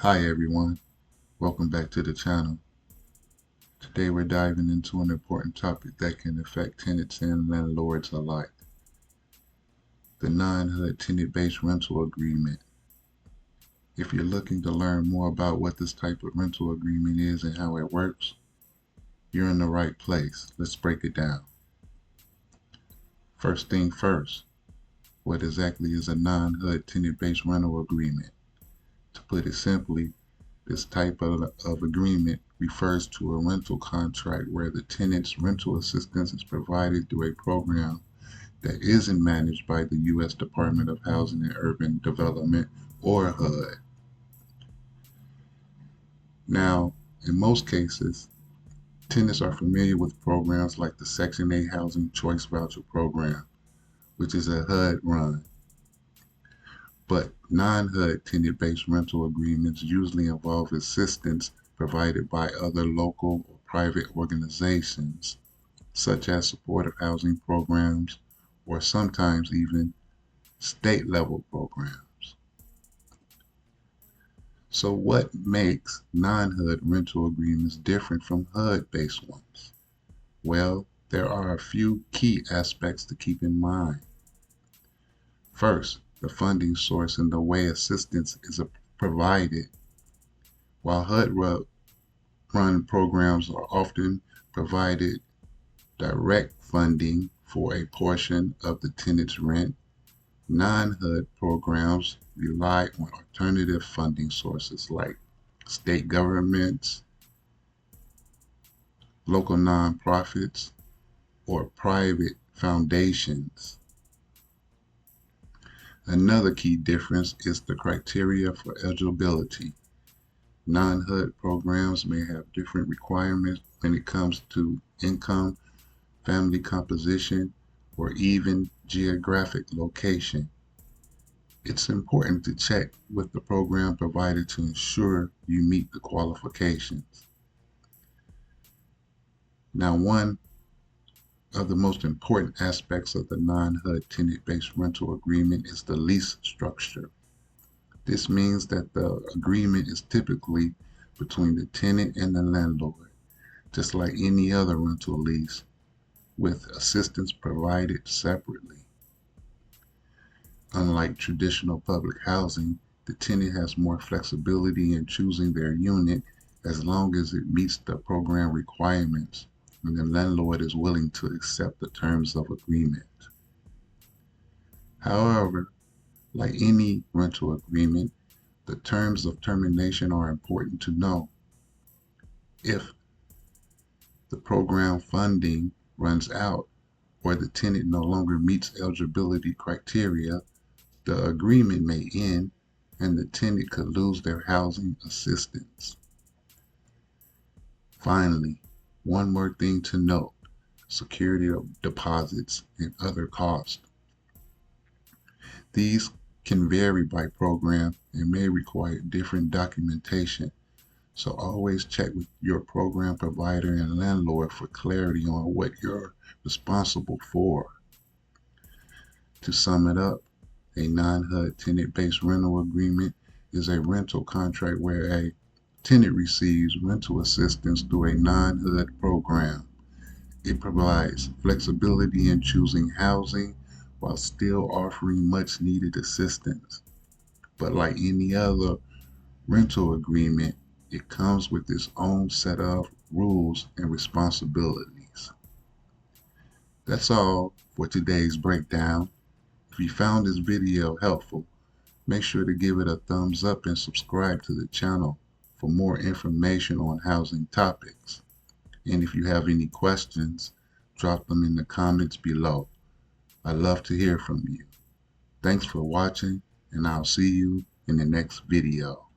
Hi everyone, welcome back to the channel. Today we're diving into an important topic that can affect tenants and landlords alike. The Non-HUD Tenant-Based Rental Agreement. If you're looking to learn more about what this type of rental agreement is and how it works, you're in the right place. Let's break it down. First thing first, what exactly is a Non-HUD Tenant-Based Rental Agreement? To put it simply, this type of agreement refers to a rental contract where the tenant's rental assistance is provided through a program that isn't managed by the U.S. Department of Housing and Urban Development, or HUD. Now, in most cases, tenants are familiar with programs like the Section 8 Housing Choice Voucher Program, which is a HUD run. But non-HUD tenant-based rental agreements usually involve assistance provided by other local or private organizations, such as supportive housing programs or sometimes even state-level programs. So what makes non-HUD rental agreements different from HUD-based ones? Well, there are a few key aspects to keep in mind. First, the funding source and the way assistance is provided. While HUD-run programs are often provided direct funding for a portion of the tenant's rent, non-HUD programs rely on alternative funding sources like state governments, local nonprofits, or private foundations. Another key difference is the criteria for eligibility. Non-HUD programs may have different requirements when it comes to income, family composition, or even geographic location. It's important to check with the program provider to ensure you meet the qualifications. Now, one of the most important aspects of the non-HUD tenant-based rental agreement is the lease structure. This means that the agreement is typically between the tenant and the landlord, just like any other rental lease, with assistance provided separately. Unlike traditional public housing, the tenant has more flexibility in choosing their unit as long as it meets the program requirements and the landlord is willing to accept the terms of agreement. However, like any rental agreement, the terms of termination are important to know. If the program funding runs out or the tenant no longer meets eligibility criteria, the agreement may end and the tenant could lose their housing assistance. Finally, one more thing to note: security deposits and other costs. These can vary by program and may require different documentation, so always check with your program provider and landlord for clarity on what you're responsible for. To sum it up, a non-HUD tenant-based rental agreement is a rental contract where a tenant receives rental assistance through a non-HUD program. It provides flexibility in choosing housing while still offering much needed assistance. But like any other rental agreement, it comes with its own set of rules and responsibilities. That's all for today's breakdown. If you found this video helpful, make sure to give it a thumbs up and subscribe to the channel for more information on housing topics. And if you have any questions, drop them in the comments below. I'd love to hear from you. Thanks for watching, and I'll see you in the next video.